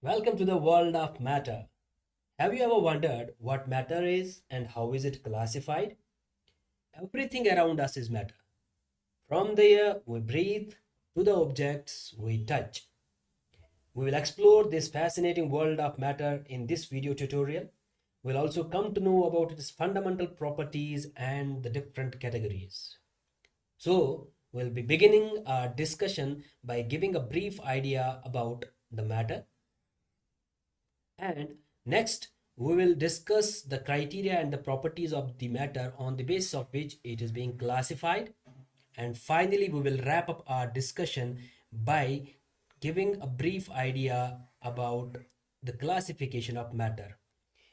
Welcome to the world of matter. Have you ever wondered what matter is and how is it classified? Everything around us is matter. From the air we breathe to the objects we touch. We will explore this fascinating world of matter in this video tutorial. We'll also come to know about its fundamental properties and the different categories. So, we'll be beginning our discussion by giving a brief idea about the matter. And next, we will discuss the criteria and the properties of the matter on the basis of which it is being classified. And finally, we will wrap up our discussion by giving a brief idea about the classification of matter.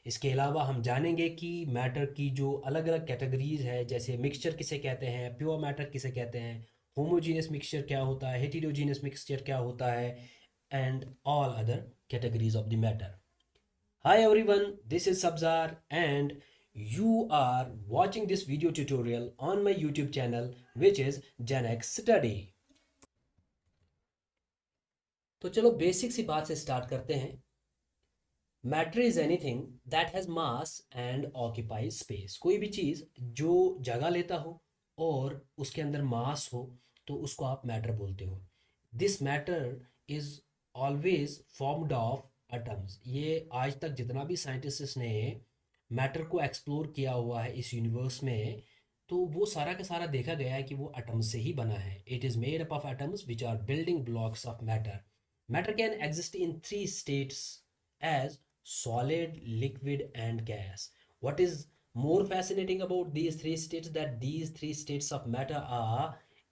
इसके अलावा हम जानेंगे कि matter की जो अलग अलग categories है, जैसे मिक्सचर किसे कहते हैं, प्योर मैटर किसे कहते हैं, होमोजीनियस मिक्सचर क्या होता है, हेटेरोजीनियस मिक्सचर क्या होता है, and all other categories of the matter. Hi everyone, this is Sabzar and you are watching this video tutorial on my YouTube channel which is Gen X Study. तो चलो basic सी बात से start करते हैं. Matter is anything that has mass and occupies space. कोई भी चीज़ जो जगह लेता हो और उसके अंदर मास हो तो उसको आप मैटर बोलते हो. This matter is always formed of atoms. ये आज तक जितना भी साइंटिस्ट ने मैटर को एक्सप्लोर किया हुआ है इस यूनिवर्स में, तो वो सारा का सारा देखा गया है कि वो एटम से ही बना है. It is made up of atoms which are building blocks of matter. Matter can exist in three states as solid, liquid, and gas. What is more fascinating about these three states that these three states of matter are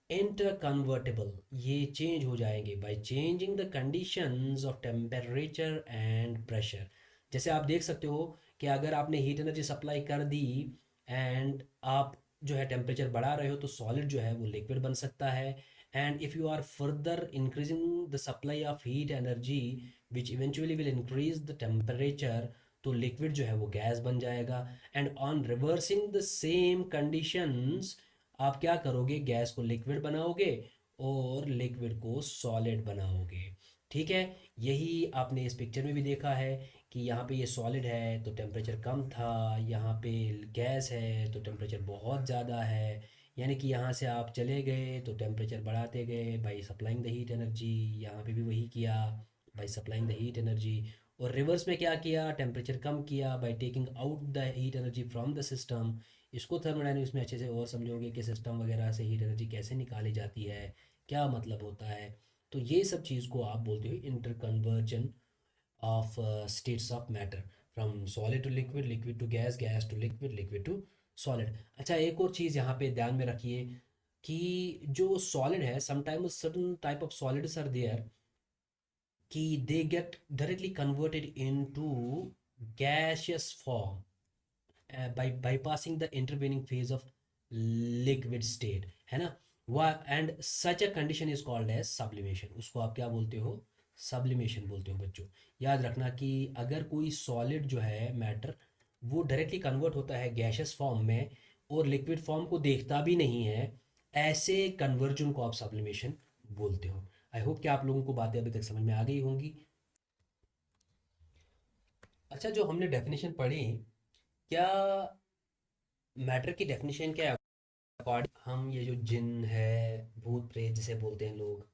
interconvertible. ये change हो जाएंगे by changing the conditions of temperature and pressure. जैसे आप देख सकते हो कि अगर आपने हीट एनर्जी सप्लाई कर दी एंड आप जो है टेम्परेचर बढ़ा रहे हो तो सॉलिड जो है वो लिक्विड बन सकता है. And if you are further increasing the supply of heat energy which eventually will increase the temperature, तो लिक्विड जो है वो गैस बन जाएगा. And on reversing the same conditions आप क्या करोगे, गैस को लिक्विड बनाओगे और लिक्विड को सॉलिड बनाओगे. ठीक है, यही आपने इस पिक्चर में भी देखा है कि यहाँ पे ये सॉलिड है तो टेम्परेचर कम था, यहाँ पे गैस है तो टेम्परेचर बहुत ज़्यादा है. यानी कि यहाँ से आप चले गए तो टेम्परेचर बढ़ाते गए by supplying the heat energy. यहाँ पे भी वही किया by supplying the heat energy. और रिवर्स में क्या किया, टेम्परेचर कम किया by taking out the heat energy from the system. इसको थर्मोडायनेमिक्स में अच्छे से और समझोगे कि सिस्टम वगैरह से हीट एनर्जी कैसे निकाली जाती है, क्या मतलब होता है. तो ये सब चीज़ को आप बोलते हो inter conversion of states of matter, from solid to liquid, liquid to gas, gas to liquid, liquid to solid. अच्छा, एक और चीज़ यहाँ पे ध्यान में रखिए कि जो सॉलिड है, sometimes certain type of solids are there कि they get directly converted into gaseous form by bypassing the intervening phase of liquid state, है ना. वह and such a condition is called as sublimation. उसको आप क्या बोलते हो, सब्लिमेशन बोलते हो बच्चों. याद रखना कि अगर कोई सॉलिड जो है मैटर वो डायरेक्टली कन्वर्ट होता है गैशियस फॉर्म में और लिक्विड फॉर्म को देखता भी नहीं है, ऐसे कन्वर्जन को आप सब्लिमेशन बोलते हो. आई होप कि आप लोगों को बातें अभी तक समझ में आ गई होंगी. अच्छा, जो हमने डेफिनेशन पढ़ी, क्या मैटर की डेफिनेशन क्या है अकॉर्डिंग, हम ये जो जिन है, भूत प्रेत जिसे बोलते हैं लोग,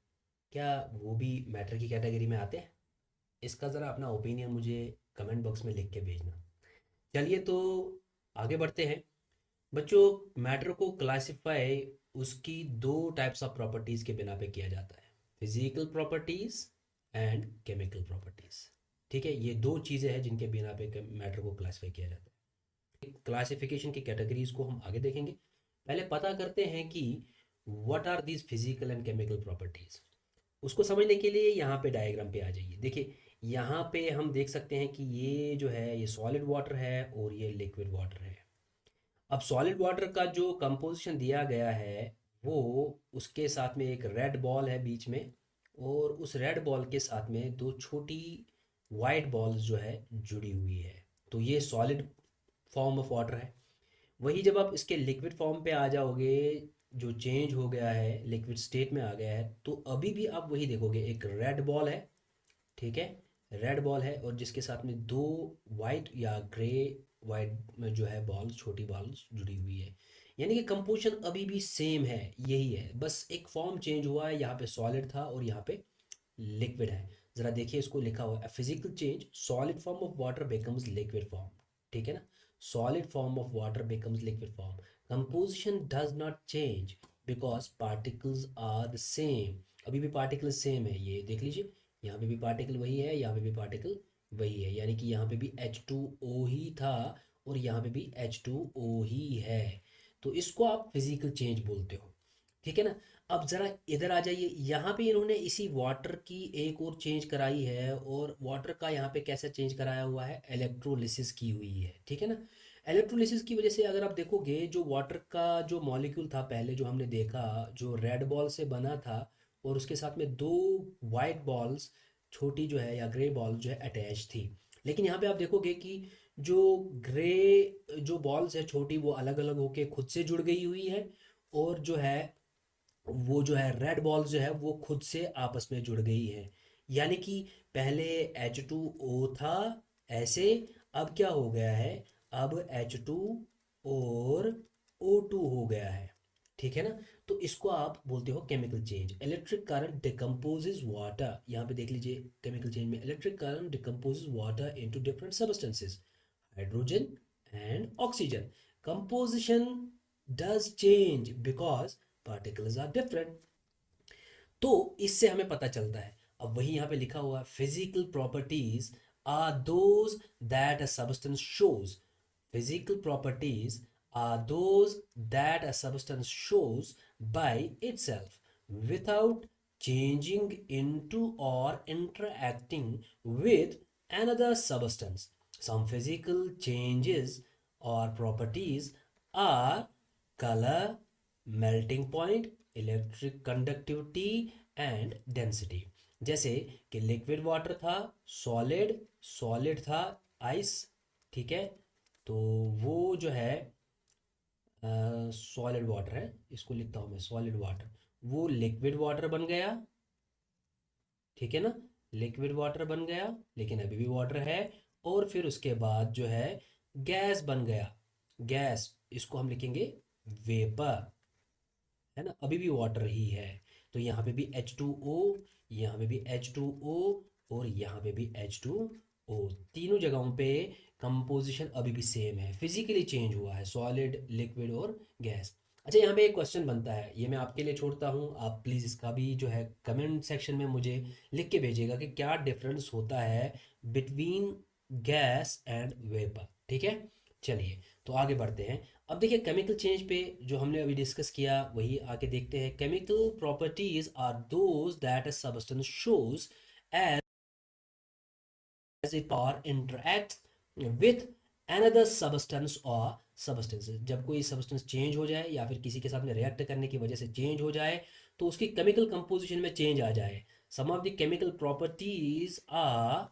क्या वो भी मैटर की कैटेगरी में आते हैं? इसका ज़रा अपना ओपिनियन मुझे कमेंट बॉक्स में लिख के भेजना. चलिए तो आगे बढ़ते हैं बच्चों. मैटर को क्लासिफाई उसकी दो टाइप्स ऑफ प्रॉपर्टीज़ के बिना पे किया जाता है, physical properties and chemical properties. ठीक है, ये दो चीज़ें हैं जिनके बिना पे मैटर को क्लासिफाई किया जाता है. क्लासिफिकेशन की कैटेगरीज को हम आगे देखेंगे. पहले पता करते हैं कि what are these physical and chemical properties. उसको समझने के लिए यहाँ पे डायग्राम पे आ जाइए. देखिए, यहाँ पे हम देख सकते हैं कि ये जो है ये सॉलिड वाटर है और ये लिक्विड वाटर है. अब सॉलिड वाटर का जो कंपोजिशन दिया गया है वो, उसके साथ में एक रेड बॉल है बीच में, और उस रेड बॉल के साथ में दो छोटी वाइट बॉल्स जो है जुड़ी हुई है. तो ये सॉलिड फॉर्म ऑफ वाटर है. वही जब आप इसके लिक्विड फॉर्म पे आ जाओगे, जो चेंज हो गया है, लिक्विड स्टेट में आ गया है, तो अभी भी आप वही देखोगे, एक रेड बॉल है. ठीक है, रेड बॉल है और जिसके साथ में दो वाइट या ग्रे वाइट में जो है बॉल, छोटी बॉल्स जुड़ी हुई है। यानी कि कंपोजिशन अभी भी सेम है, यही है, बस एक फॉर्म चेंज हुआ है, यहाँ पे सॉलिड था और यहाँ पे लिक्विड है। ज़रा देखिए, इसको लिखा हुआ है physical change, solid form of water becomes liquid form. ठीक है ना, solid form of water becomes liquid form. Composition does not change because particles are the same. अभी भी पार्टिकल सेम है, ये देख लीजिए, यहाँ पे भी पार्टिकल वही है, यहाँ पे भी पार्टिकल वही है, यानी कि यहाँ पे भी H2O ही था और यहाँ पे भी H2O ही है। तो इसको आप फिजिकल चेंज बोलते हो। ठीक है ना। अब ज़रा इधर आ जाइए, यहाँ पे इन्होंने इसी वाटर की एक और चेंज कराई है, और वाटर का यहाँ पे कैसे चेंज कराया हुआ है, इलेक्ट्रोलिसिस की हुई है। ठीक है ना। इलेक्ट्रोलिसिस की वजह से अगर आप देखोगे, जो वाटर का जो मॉलिक्यूल था पहले जो हमने देखा, जो रेड बॉल से बना था और उसके साथ में दो वाइट बॉल्स छोटी जो है या ग्रे बॉल जो है अटैच थी। लेकिन यहाँ पे आप देखोगे कि जो ग्रे जो बॉल्स है छोटी, वो अलग अलग होके खुद से जुड़ गई हुई है, और जो है वो जो है रेड बॉल जो है वो खुद से आपस में जुड़ गई है। यानी कि पहले H2O था ऐसे, अब क्या हो गया है, अब H2 और O2 हो गया है। ठीक है ना। तो इसको आप बोलते हो chemical change. Electric current decomposes water, यहाँ पे देख लीजिए, केमिकल चेंज में electric current decomposes water into different substances, hydrogen and oxygen. Composition does change because particles are different. तो इससे हमें पता चलता है, अब वही यहाँ पे लिखा हुआ है, physical properties are those that a substance shows. Physical properties are those that a substance shows by itself without changing into or interacting with another substance. Some physical changes or properties are color, melting point, electric conductivity and density. जैसे कि liquid water था solid, solid था ice. ठीक है। तो वो जो है सॉलिड वाटर है, इसको लिखता हूँ मैं सॉलिड वाटर, वो लिक्विड वाटर बन गया। ठीक है ना, लिक्विड वाटर बन गया, लेकिन अभी भी वाटर है। और फिर उसके बाद जो है गैस बन गया, गैस, इसको हम लिखेंगे वेपर, है ना, अभी भी वाटर ही है। तो यहाँ पे भी H2O, यहाँ पे भी H2O, और यहाँ पे भी H2O, तीनों जगहों पे कंपोजिशन अभी भी सेम है, फिजिकली चेंज हुआ है, सॉलिड, लिक्विड और गैस। अच्छा, यहाँ पे एक क्वेश्चन बनता है, ये मैं आपके लिए छोड़ता हूँ, आप प्लीज़ इसका भी जो है कमेंट सेक्शन में मुझे लिख के भेजिएगा कि क्या डिफरेंस होता है बिटवीन गैस एंड वेपर। ठीक है। चलिए, तो आगे बढ़ते हैं। अब देखिए, केमिकल चेंज पे जो हमने अभी डिस्कस किया वही आके देखते हैं। Chemical properties are those that a substance shows as it or interact with another substance or substances. जब कोई सब्सटेंस चेंज हो जाए या फिर किसी के साथ में रिएक्ट करने की वजह से चेंज हो जाए, तो उसकी केमिकल कंपोजिशन में चेंज आ जाए। Some of the chemical properties are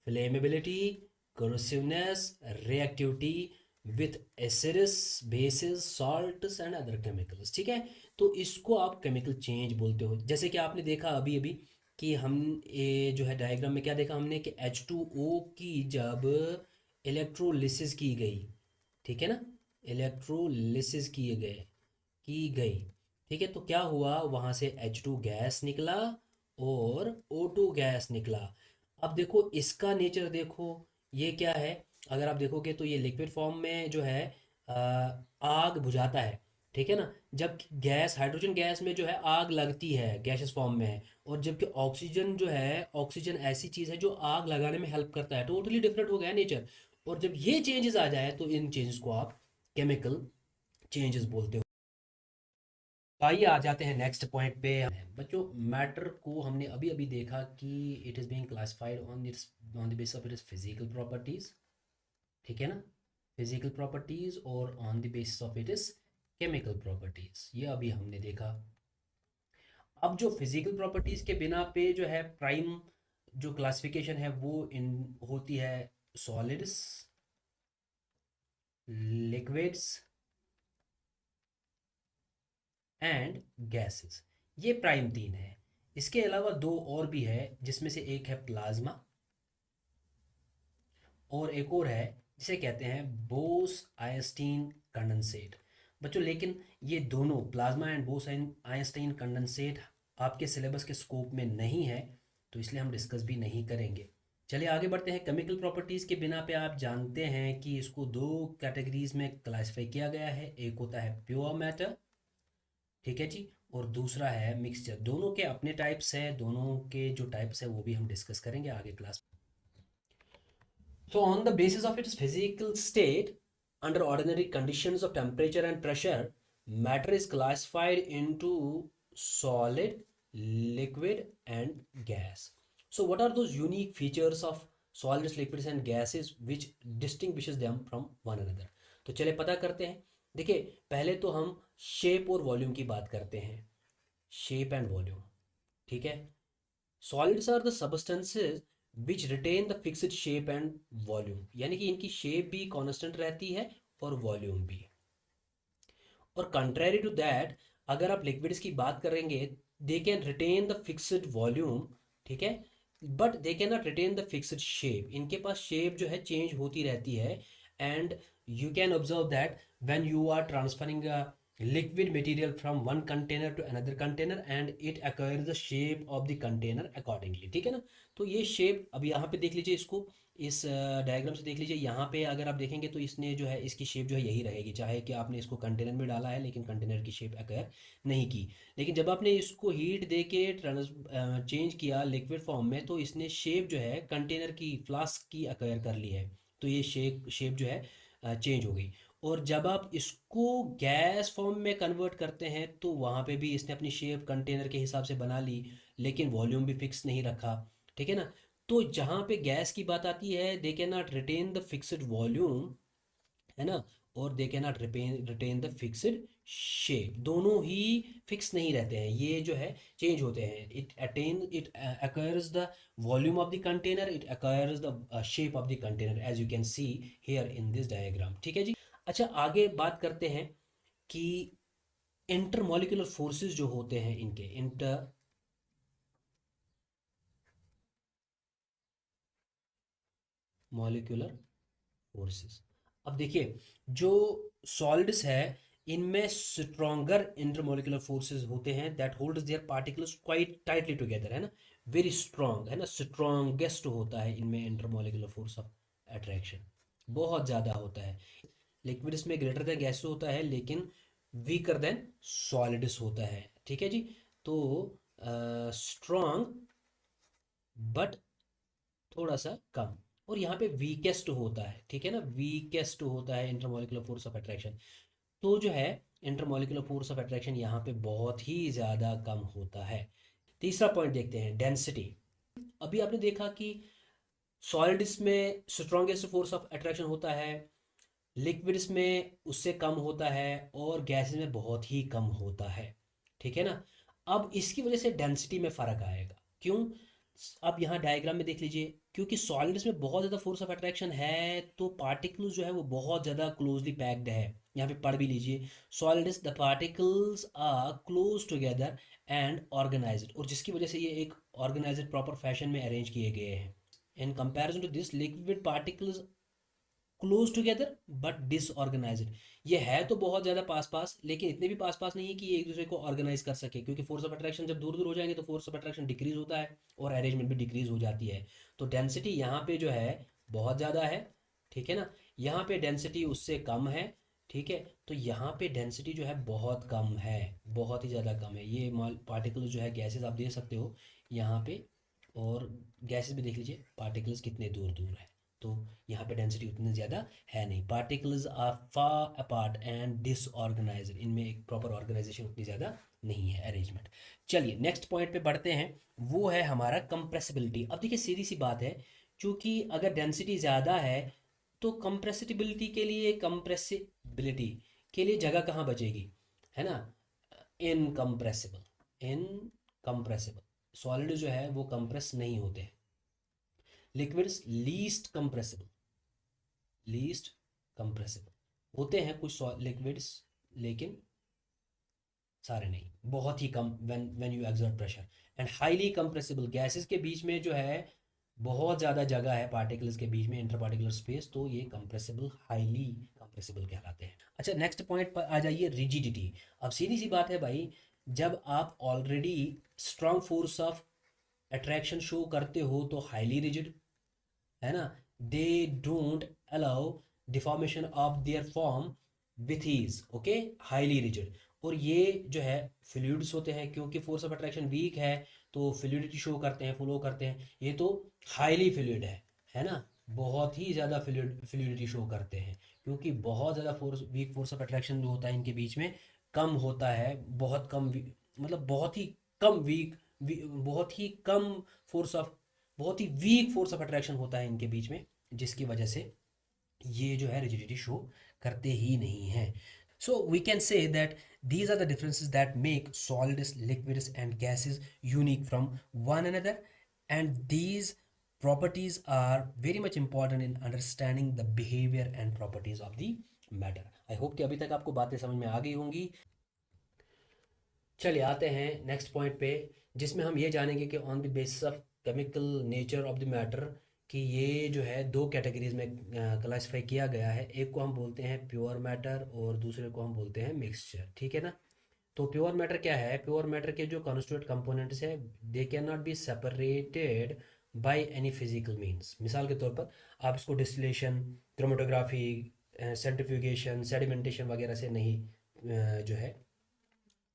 flammability, corrosiveness, reactivity with acids, bases, salts and other chemicals। ठीक है। तो इसको आप केमिकल चेंज बोलते हो। जैसे कि आपने देखा अभी अभी कि हम ये जो है डायग्राम में क्या देखा हमने कि H2O की जब इलेक्ट्रोलिसिस की गई, ठीक है ना, इलेक्ट्रोलिसिस किए गए की गई, ठीक है, तो क्या हुआ, वहाँ से H2 गैस निकला और O2 गैस निकला। अब देखो इसका नेचर देखो, ये क्या है, अगर आप देखोगे तो ये लिक्विड फॉर्म में जो है आ, आग बुझाता है। ठीक है ना। जब गैस, हाइड्रोजन गैस में जो है आग लगती है, गैसेस फॉर्म में है। और जबकि ऑक्सीजन जो है, ऑक्सीजन ऐसी चीज़ है जो आग लगाने में हेल्प करता है, टोटली डिफरेंट हो गया नेचर। और जब ये चेंजेस आ जाए तो इन चेंजेस को आप केमिकल चेंजेस बोलते हो। तो आइए आ जाते हैं नेक्स्ट पॉइंट पे। बच्चों, मैटर को हमने अभी अभी देखा कि it is being classified on the basis of its physical properties. ठीक है ना, फिजिकल प्रॉपर्टीज और on the basis of its chemical properties, ये अभी हमने देखा। अब जो फिजिकल प्रॉपर्टीज के बिना पे जो है प्राइम जो क्लासिफिकेशन है वो इन होती है सॉलिड्स, लिक्विड्स एंड गैसेस, ये प्राइम तीन है। इसके अलावा दो और भी है, जिसमें से एक है प्लाज्मा, और एक और है जिसे कहते हैं बोस आइंस्टीन कंडेंसेट। बच्चों लेकिन ये दोनों plasma and boss Einstein condensate आपके सिलेबस के स्कोप में नहीं है, तो इसलिए हम डिस्कस भी नहीं करेंगे। चलिए आगे बढ़ते हैं। केमिकल प्रॉपर्टीज़ के बिना पे आप जानते हैं कि इसको दो कैटेगरीज में क्लासिफाई किया गया है। एक होता है प्योर मैटर, ठीक है जी, और दूसरा है मिक्सचर। दोनों के अपने टाइप्स है, दोनों के जो टाइप्स है वो भी हम डिस्कस करेंगे आगे क्लास में। So, on the basis of its physical state, under ordinary conditions of temperature and pressure, matter is classified into solid, liquid, and gas. So, what are those unique features of solids, liquids, and gases which distinguishes them from one another? तो चलिए पता करते हैं। देखिए पहले तो हम shape और वॉल्यूम की बात करते हैं। शेप एंड वॉल्यूम, ठीक है। Solids are the substances which retain the fixed shape and volume, यानी कि इनकी शेप भी कांस्टेंट रहती है और वॉल्यूम भी। और कंट्रेरी टू दैट, अगर आप लिक्विड्स की बात करेंगे, they can retain the fixed volume, ठीक है, but they can not retain the fixed shape. इनके पास शेप जो है चेंज होती रहती है। And you can observe that when you are transferring liquid material from one container to another container and it acquires the shape of the container accordingly, ठीक है ना। तो ये शेप अब यहाँ पे देख लीजिए, इसको इस डायग्राम से देख लीजिए। यहाँ पे अगर आप देखेंगे तो इसने जो है इसकी शेप जो है यही रहेगी, चाहे कि आपने इसको कंटेनर में डाला है लेकिन कंटेनर की शेप एक्वायर नहीं की। लेकिन जब आपने इसको हीट दे के चेंज किया लिक्विड फॉर्म में, तो इसने शेप जो है कंटेनर की, फ्लास्क की एक्वायर कर ली है। तो ये शेप शेप जो है चेंज हो गई। और जब आप इसको गैस फॉर्म में कन्वर्ट करते हैं तो वहाँ पे भी इसने अपनी शेप कंटेनर के हिसाब से बना ली, लेकिन वॉल्यूम भी फिक्स नहीं रखा, ठीक है ना। तो जहाँ पे गैस की बात आती है, they can not retain the fixed volume, है ना, और they can not retain the fixed shape. दोनों ही फिक्स नहीं रहते हैं, ये जो है चेंज होते हैं। It acquires the volume of the container, it acquires the shape of the container, as you can see here in this diagram, ठीक है जी। अच्छा आगे बात करते हैं कि इंटरमॉलिक्यूलर फोर्सेस जो होते हैं, इनके इंटर मॉलिक्यूलर फोर्सेस। अब देखिए जो सॉलिड्स है इनमें स्ट्रॉन्गर इंटरमॉलिक्यूलर फोर्सेस होते हैं that holds there particles quite tightly together, है ना, वेरी स्ट्रॉन्ग, है ना, स्ट्रॉन्गेस्ट होता है इनमें इंटरमॉलिक्यूलर फोर्स ऑफ अट्रैक्शन, बहुत ज़्यादा होता है। लिक्विड्स में ग्रेटर देन गैस होता है लेकिन वीकर देन सॉलिड्स होता है, ठीक है जी। तो स्ट्रॉन्ग बट थोड़ा सा कम, और यहाँ पे वीकेस्ट होता है, ठीक है ना, वीकेस्ट होता है इंटरमॉलिक्यूलर फोर्स ऑफ अट्रैक्शन। तो जो है इंटरमॉलिक्यूलर फोर्स ऑफ अट्रैक्शन यहाँ पे बहुत ही ज़्यादा कम होता है। तीसरा पॉइंट देखते हैं, डेंसिटी। अभी आपने देखा कि सॉलिड्स में स्ट्रॉन्गेस्ट फोर्स ऑफ अट्रैक्शन होता है, लिक्विड्स में उससे कम होता है, और गैसेस में बहुत ही कम होता है, ठीक है ना। अब इसकी वजह से डेंसिटी में फ़र्क आएगा। क्यों? अब यहाँ डायग्राम में देख लीजिए, क्योंकि सॉलिड्स में बहुत ज़्यादा फोर्स ऑफ अट्रैक्शन है तो पार्टिकल्स जो है वो बहुत ज़्यादा क्लोजली पैक्ड है। यहाँ पे पढ़ भी लीजिए, solids the particles are close together and organized, और जिसकी वजह से ये एक ऑर्गेनाइज्ड प्रॉपर फैशन में अरेंज किए गए हैं। In comparison to this liquid particles close together but disorganized, ये है तो बहुत ज़्यादा पास पास, लेकिन इतने भी पास पास नहीं है कि ये एक दूसरे को ऑर्गेनाइज कर सके, क्योंकि फोर्स ऑफ अट्रैक्शन जब दूर दूर हो जाएंगे तो फोर्स ऑफ अट्रैक्शन डिक्रीज होता है और अरेंजमेंट भी डिक्रीज हो जाती है। तो डेंसिटी यहाँ पे जो है बहुत ज़्यादा है, ठीक है ना, यहाँ पे डेंसिटी उससे कम है, ठीक है। तो यहाँ पे डेंसिटी जो है बहुत कम है, बहुत ही ज़्यादा कम है। ये पार्टिकल्स जो है गैसेस आप देख सकते हो यहाँ पे, और गैसेस भी देख लीजिए पार्टिकल्स कितने दूर दूर है। तो यहाँ पे डेंसिटी उतनी ज़्यादा है नहीं, particles are far apart and disorganized, इनमें एक प्रॉपर ऑर्गेनाइजेशन उतनी ज़्यादा नहीं है, अरेंजमेंट। चलिए नेक्स्ट पॉइंट पे बढ़ते हैं, वो है हमारा कंप्रेसिबिलिटी। अब देखिए सीधी सी बात है, क्योंकि अगर डेंसिटी ज़्यादा है तो कंप्रेसिबिलिटी के लिए जगह कहाँ बचेगी, है ना, इनकम्प्रेसिबल, इनकम्प्रेसिबल सॉलिड जो है वो कंप्रेस नहीं होते हैं। Liquids least compressible, least compressible होते हैं कुछ लिक्विड्स, लेकिन सारे नहीं, बहुत ही कम, when when you exert pressure. And highly compressible gases के बीच में जो है बहुत ज़्यादा जगह है पार्टिकल्स के बीच में, इंटर पार्टिकुलर स्पेस, तो ये कंप्रेसिबल, हाईली कंप्रेसिबल कहलाते हैं। अच्छा, नेक्स्ट पॉइंट पर आ जाइए, रिजिडिटी। अब सीधी सी बात है भाई, जब आप already strong force of attraction show करते हो तो हाईली रिजिड, है ना। They don't allow deformation of their form with ease, okay, highly rigid. और ये जो है फ्लूइड्स होते हैं, क्योंकि फोर्स ऑफ अट्रैक्शन वीक है तो फ्लूइडिटी शो करते हैं, फ्लो करते हैं। ये तो हाईली फ्लूइड है ना, बहुत ही ज़्यादा फ्लूइडिटी शो करते हैं, क्योंकि बहुत ज़्यादा force, weak force of attraction जो होता है इनके बीच में कम होता है, बहुत कम मतलब बहुत ही कम बहुत ही कम फोर्स ऑफ, बहुत ही वीक फोर्स ऑफ अट्रैक्शन होता है इनके बीच में, जिसकी वजह से ये जो है रिजिडिटी शो करते ही नहीं है। So we can say that these are the differences that make solids, liquids and gases unique from one another, and these properties are very much important in understanding the behavior and properties of the matter. I hope कि अभी तक आपको बातें समझ में आ गई होंगी। चलिए आते हैं नेक्स्ट पॉइंट पे, जिसमें हम ये जानेंगे कि on the basis of chemical nature of the matter, कि ये जो है दो कैटेगरीज में क्लासिफाई किया गया है। एक को हम बोलते हैं प्योर मैटर और दूसरे को हम बोलते हैं मिक्सचर, ठीक है ना। तो प्योर मैटर क्या है? प्योर मैटर के जो कॉन्स्टिट्यूएंट कंपोनेंट्स है, they can not be separated by any physical means. मिसाल के तौर पर आप इसको डिस्टिलेशन, क्रोमेटोग्राफी, सेंट्रीफ्यूगेशन, सेडिमेंटेशन वगैरह से नहीं जो है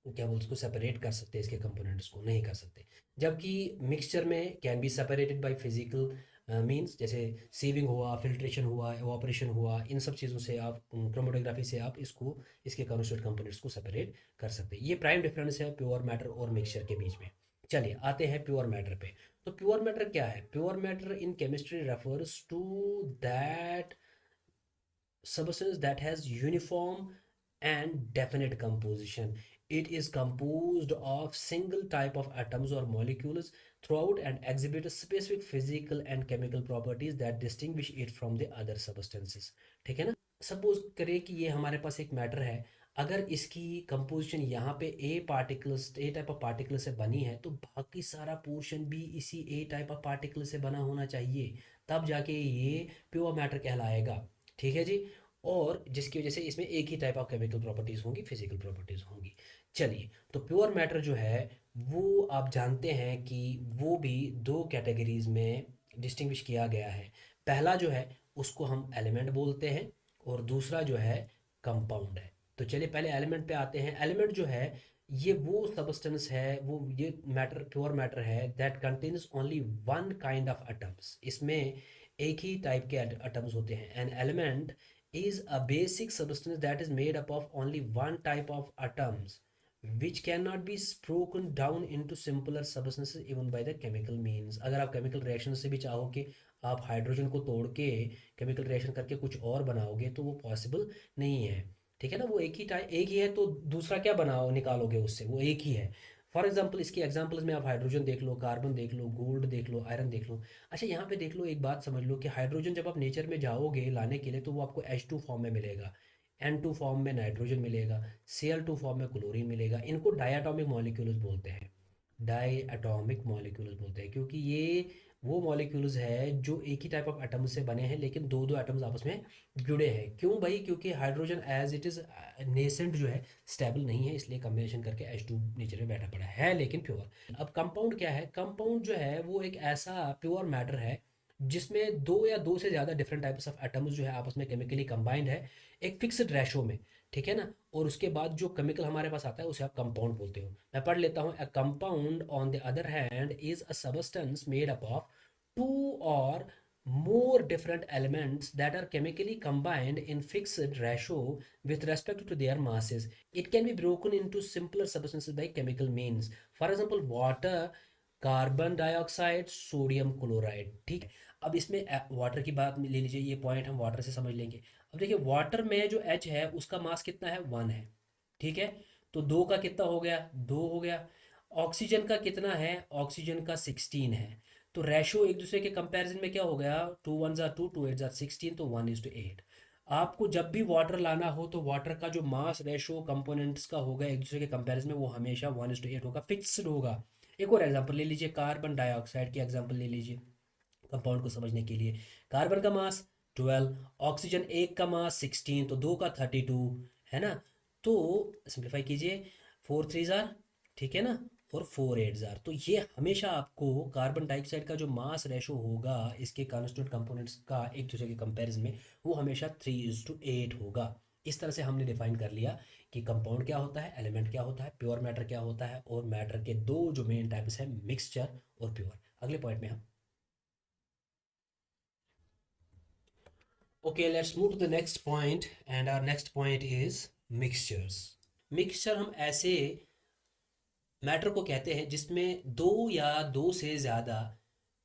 क्या बोलते उसको सेपरेट कर सकते हैं, इसके कंपोनेंट्स को नहीं कर सकते। जबकि मिक्सचर में can be separated by physical means, जैसे सीविंग हुआ, फिल्ट्रेशन हुआ, एवापोरेशन हुआ, इन सब चीज़ों से आप क्रोमेटोग्राफी से आप इसको, इसके कॉन्स्टिट्यूएंट कंपोनेंट्स को सेपरेट कर सकते हैं। ये प्राइम डिफरेंस है प्योर मैटर और मिक्सचर के बीच में। चलिए आते हैं प्योर मैटर पे। तो प्योर मैटर क्या है? Pure matter in chemistry refers to that substance that has uniform and definite composition. It is composed of single type of atoms or molecules throughout and exhibit specific physical and chemical properties that distinguish it from the other substances. ठीक है ना। Suppose करें कि ये हमारे पास एक matter है, अगर इसकी कंपोजिशन यहाँ पे A particles, A type of particle से बनी है, तो बाकी सारा पोर्शन भी इसी ए टाइप ऑफ पार्टिकल से बना होना चाहिए, तब जाके ये प्योर मैटर कहलाएगा। ठीक है जी। और जिसकी वजह से इसमें एक ही टाइप ऑफ केमिकल प्रॉपर्टीज़ होंगी, फिजिकल प्रॉपर्टीज़ होंगी। चलिए, तो प्योर मैटर जो है वो आप जानते हैं कि वो भी दो कैटेगरीज में डिस्टिंग्विश किया गया है। पहला जो है उसको हम एलिमेंट बोलते हैं, और दूसरा जो है कंपाउंड है। तो चलिए पहले एलिमेंट पे आते हैं। एलिमेंट जो है ये वो सबस्टेंस है, वो ये मैटर, प्योर मैटर है that contains only one kind of atoms. इसमें एक ही टाइप के एटम्स होते हैं। An element is a basic substance that is made up of only one type of atoms which cannot be broken down into simpler substances even by the chemical means। अगर आप chemical reaction से भी चाहो कि आप hydrogen को तोड़ के केमिकल रिएक्शन करके कुछ और बनाओगे, तो वो पॉसिबल नहीं है। ठीक है ना, वो एक ही टाइप, एक ही है, तो दूसरा क्या बनाओ निकालोगे उससे, वो एक ही है। फॉर एग्जाम्पल, इसकी एग्जाम्पल्स में आप हाइड्रोजन देख लो, कार्बन देख लो, गोल्ड देख लो, आयरन देख लो। अच्छा, यहाँ पे देख लो, एक बात समझ लो कि हाइड्रोजन जब आप नेचर में जाओगे लाने के लिए, तो वो आपको H2 फॉर्म में मिलेगा, N2 फॉर्म में नाइट्रोजन मिलेगा, Cl2 फॉर्म में क्लोरीन मिलेगा। इनको डायटोमिक मॉलिक्यूल्स बोलते हैं, डाई एटॉमिक मॉलिक्यूल्स बोलते हैं, क्योंकि ये वो मॉलिक्यूल्स है जो एक ही टाइप ऑफ एटम से बने हैं, लेकिन दो दो एटम्स आपस में जुड़े हैं। क्यों भाई? क्योंकि hydrogen as it is nascent जो है, स्टेबल नहीं है, इसलिए कम्बिनेशन करके H2 नेचर में बैठा पड़ा है लेकिन प्योर। अब कंपाउंड क्या है? कंपाउंड जो है वो एक ऐसा प्योर मैटर है जिसमें दो या दो से ज़्यादा डिफरेंट टाइप्स ऑफ एटम्स जो है आपस में केमिकली कंबाइंड है एक फिक्स्ड रेशो में। ठीक है ना। और उसके बाद जो केमिकल हमारे पास आता है उसे आप कंपाउंड बोलते हो। मैं पढ़ लेता हूँ। A compound on the other hand is a substance made up of two or more different elements that are chemically combined in fixed ratio with respect to their masses. It can be broken into simpler substances by chemical means. For example, water, carbon dioxide, sodium chloride. ठीक है। अब इसमें water की बात ले लीजिए, ये point हम वाटर से समझ लेंगे। अब देखिए, वाटर में जो H है उसका मास कितना है? 1 है। ठीक है। तो दो का कितना हो गया? 2 हो गया। ऑक्सीजन का कितना है? ऑक्सीजन का 16 है। तो रेशो एक दूसरे के कंपैरिजन में क्या हो गया? 2 1 जार 2, 2 8 जार 16, तो 1:8। आपको जब भी वाटर लाना हो तो वाटर का जो मास रेशो कंपोनेंट्स का होगा एक दूसरे के कंपैरिजन में, वो हमेशा 1:8 होगा, फिक्स्ड होगा। एक और एग्जांपल ले लीजिए, कार्बन डाइऑक्साइड की एग्जांपल ले लीजिए। कंपाउंड को समझने के लिए। कार्बन का मास 12, ऑक्सीजन एक का मास 16, तो दो का 32, है ना। तो सिंप्लीफाई कीजिए, 4 3 जार, ठीक है ना, और 4 8 जार। तो ये हमेशा आपको कार्बन डाइऑक्साइड का जो मास रेशो होगा इसके कॉन्स्टिट्यूएंट कंपोनेंट्स का एक दूसरे के कंपैरिजन में, वो हमेशा 3:8 होगा। इस तरह से हमने डिफाइन कर लिया कि कंपाउंड क्या होता है, एलिमेंट क्या होता है, प्योर मैटर क्या होता है, और मैटर के दो जो मेन टाइप्स हैं, मिक्सचर और प्योर। अगले पॉइंट में हम, okay, let's move to the next point, and our next point is mixtures. Mixture हम ऐसे मैटर को कहते हैं जिसमें दो या दो से ज़्यादा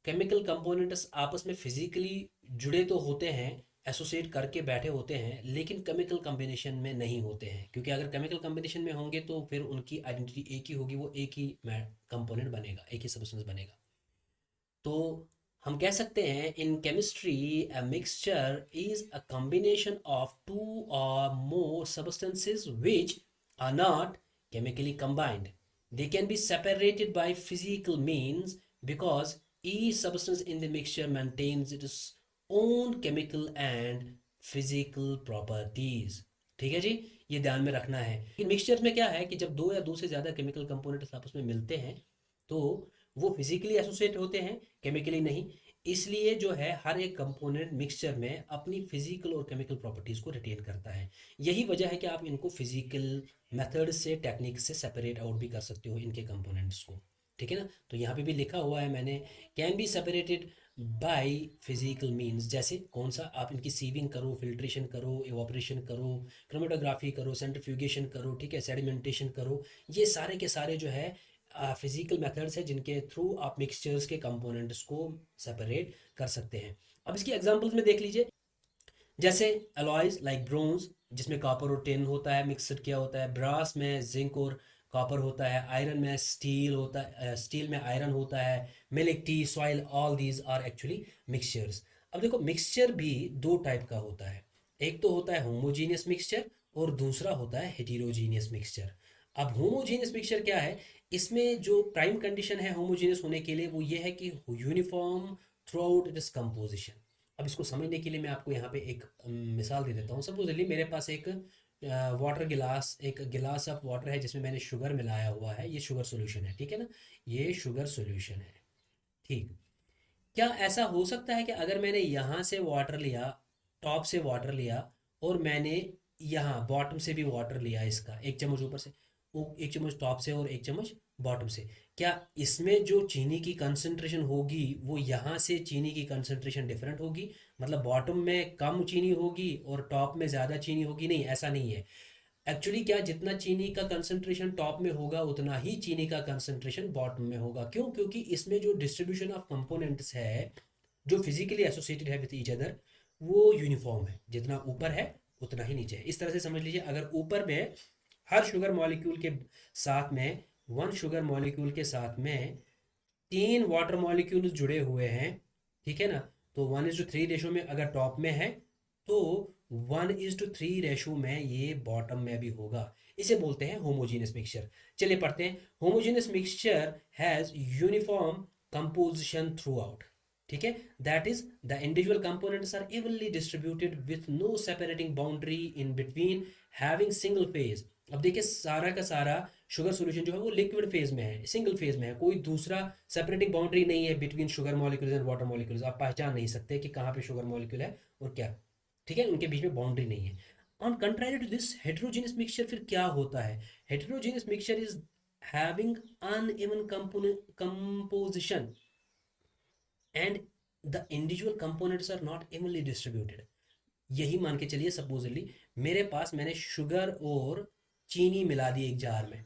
केमिकल कंपोनेंट्स आपस में फिजिकली जुड़े तो होते हैं, एसोसिएट करके बैठे होते हैं, लेकिन केमिकल कॉम्बिनेशन में नहीं होते हैं, क्योंकि अगर केमिकल कॉम्बिनेशन में होंगे तो फिर उनकी आइडेंटिटी एक ही होगी, वो एक ही कंपोनेंट बनेगा, एक ही सब्सटेंस बनेगा। तो हम कह सकते हैं in chemistry a mixture is a combination of two or more substances which are not chemically combined. They can be separated by physical means because each substance in the mixture maintains its own chemical and physical properties. ठीक है जी, ये ध्यान में रखना है कि mixture में क्या है कि जब दो या दो से ज़्यादा केमिकल कंपोनेंट्स आपस में मिलते हैं तो वो फिजिकली एसोसिएट होते हैं, केमिकली नहीं। इसलिए जो है हर एक कंपोनेंट मिक्सचर में अपनी फिजिकल और केमिकल प्रॉपर्टीज़ को रिटेन करता है। यही वजह है कि आप इनको फिजिकल मेथड से, टेक्निक से सेपरेट आउट भी कर सकते हो इनके कंपोनेंट्स को, ठीक है ना। तो यहाँ पे भी लिखा हुआ है मैंने, can be separated by physical means. जैसे कौन सा, आप इनकी सीविंग करो, फिल्ट्रेशन करो, एवापोरेशन करो, क्रोमेटोग्राफी करो, सेंट्रीफ्यूगेशन करो, ठीक है, सेडिमेंटेशन करो, ये सारे के सारे जो है फिजिकल मेथड्स हैं जिनके थ्रू आप मिक्सचर्स के कंपोनेंट्स को सेपरेट कर सकते हैं। अब इसकी एग्जांपल्स में देख लीजिए, जैसे अलॉयज लाइक ब्रोंज जिसमें कॉपर और टिन होता है, मिक्सड किया होता है। ब्रास में जिंक और कॉपर होता है। आयरन में स्टील होता है, स्टील में आयरन होता है। Milk, tea, soil, all these are actually mixtures. अब देखो मिक्सचर भी दो टाइप का होता है, एक तो होता है होमोजीनियस मिक्सचर और दूसरा होता है हेटेरोजीनियस मिक्सचर। अब होमोजीनियस मिक्सचर क्या है, इसमें जो प्राइम कंडीशन है होमोजीनियस होने के लिए वो ये है कि uniform through out it is composition. अब इसको समझने के लिए मैं आपको यहाँ पे एक मिसाल दे देता हूँ। सपोजली मेरे पास एक वाटर गिलास, एक गिलास ऑफ वाटर है जिसमें मैंने शुगर मिलाया हुआ है, ये शुगर सॉल्यूशन है, ठीक है ना, ये शुगर सॉल्यूशन है। ठीक, क्या ऐसा हो सकता है कि अगर मैंने यहाँ से वाटर लिया, टॉप से वाटर लिया, और मैंने यहाँ बॉटम से भी वाटर लिया, इसका एक चम्मच ऊपर से, वो एक चम्मच टॉप से और एक चम्मच बॉटम से, क्या इसमें जो चीनी की कंसंट्रेशन होगी वो यहाँ से चीनी की कंसंट्रेशन डिफरेंट होगी? मतलब बॉटम में कम चीनी होगी और टॉप में ज़्यादा चीनी होगी? नहीं, ऐसा नहीं है। एक्चुअली क्या, जितना चीनी का कंसंट्रेशन टॉप में होगा उतना ही चीनी का कंसंट्रेशन बॉटम में होगा। क्यों? क्योंकि इसमें जो डिस्ट्रीब्यूशन ऑफ कंपोनेंट्स है जो फिजिकली एसोसिएटेड है विद ईच अदर, वो यूनिफॉर्म है, जितना ऊपर है उतना ही नीचे है। इस तरह से समझ लीजिए, अगर ऊपर में हर शुगर मॉलिक्यूल के साथ में, वन शुगर मॉलिक्यूल के साथ में तीन वाटर मॉलिक्यूल्स जुड़े हुए हैं, ठीक है ना, तो 1:3 रेशो में अगर टॉप में है तो 1:3 रेशो में ये बॉटम में भी होगा। इसे बोलते हैं होमोजीनियस मिक्सचर। चलिए पढ़ते हैं। Homogeneous mixture has uniform composition throughout, ठीक है, that is the individual components are evenly distributed with no separating boundary in between, having single phase. अब देखिए सारा का सारा शुगर सॉल्यूशन जो है वो लिक्विड फेज में है, सिंगल फेज में है, कोई दूसरा सेपरेटिंग बाउंड्री नहीं है between sugar molecules and water molecules. आप पहचान नहीं सकते कि कहाँ पे शुगर मॉलिक्यूल है और क्या, ठीक है, उनके बीच में बाउंड्री नहीं है। On contrary to this heterogeneous mixture फिर क्या होता है? Heterogeneous mixture is having uneven composition and the individual components are not evenly distributed. यही मान के चलिए, सपोजली मेरे पास, मैंने शुगर और चीनी मिला दी एक जार में,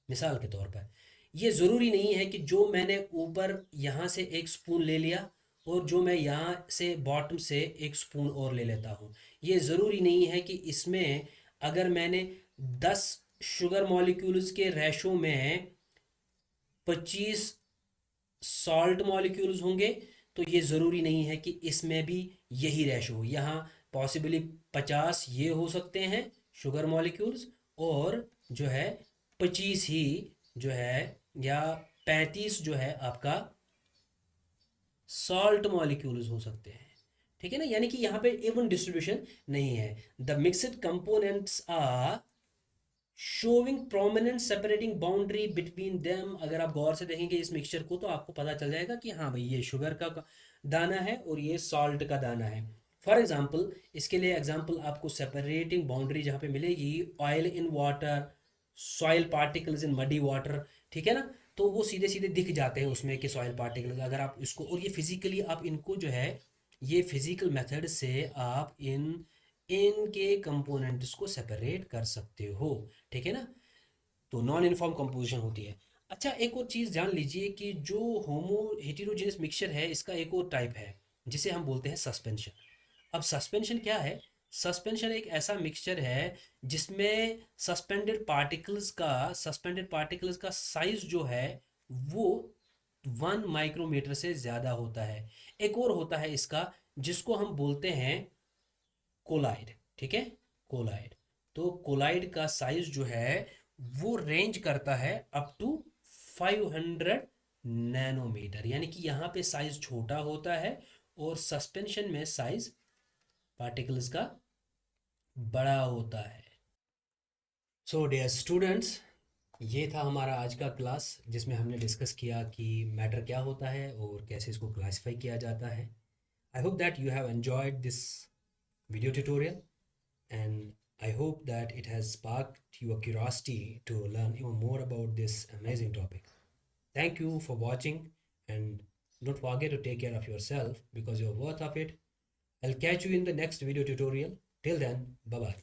मिसाल के तौर पर। ये ज़रूरी नहीं है कि जो मैंने ऊपर यहाँ से एक स्पून ले लिया और जो मैं यहाँ से बॉटम से एक स्पून और ले लेता हूँ, ये ज़रूरी नहीं है कि इसमें अगर मैंने 10 शुगर मॉलिक्यूल्स के रेशो में 25 सॉल्ट मॉलिक्यूल्स होंगे, तो ये ज़रूरी नहीं है कि इसमें भी यही रेशो हो। यहाँ पॉसिबली 50 ये हो सकते हैं शुगर मॉलिक्यूल्स, और जो है 25 ही जो है, या 35 जो है आपका सॉल्ट मॉलिक्यूल्स हो सकते हैं, ठीक है ना, यानी कि यहाँ पे इवन डिस्ट्रीब्यूशन नहीं है। The mixed components are showing prominent separating boundary between them. अगर आप गौर से देखेंगे इस मिक्सचर को तो आपको पता चल जाएगा कि हाँ भाई ये शुगर का दाना है और ये सॉल्ट का दाना है। फॉर एग्जांपल, इसके लिए एग्जांपल आपको सेपरेटिंग बाउंड्री जहाँ पे मिलेगी, oil in water, soil particles in muddy water, ठीक है ना, तो वो सीधे सीधे दिख जाते हैं उसमें कि सॉइल पार्टिकल्स, अगर आप इसको, और ये फिजिकली आप इनको जो है, ये फिजिकल मेथड से आप इनके कंपोनेंट्स को सेपरेट कर सकते हो, ठीक है ना। तो नॉन यूनिफॉर्म कंपोजिशन होती है। अच्छा, एक और चीज़ जान लीजिए कि जो होमो हेटेरोजेनस मिक्सचर है इसका एक और टाइप है जिसे हम बोलते हैं सस्पेंशन। अब सस्पेंशन क्या है? सस्पेंशन एक ऐसा मिक्सचर है जिसमें सस्पेंडेड पार्टिकल्स का साइज जो है वो 1 माइक्रोमीटर से ज़्यादा होता है। एक और होता है इसका जिसको हम बोलते हैं कोलाइड, ठीक है, कोलाइड। तो कोलाइड का साइज जो है वो रेंज करता है अप टू 500 नैनोमीटर, यानी कि यहाँ पे साइज छोटा होता है और सस्पेंशन में साइज पार्टिकल्स का बड़ा होता है। सो डियर स्टूडेंट्स, ये था हमारा आज का क्लास जिसमें हमने डिस्कस किया कि मैटर क्या होता है और कैसे इसको क्लासिफाई किया जाता है। I hope that you have enjoyed this video tutorial, and I hope that it has sparked your curiosity to learn even more about this amazing topic. Thank you for watching, and don't forget to take care of yourself because you're worth of it. I'll catch you in the next video tutorial. Till then, bye bye.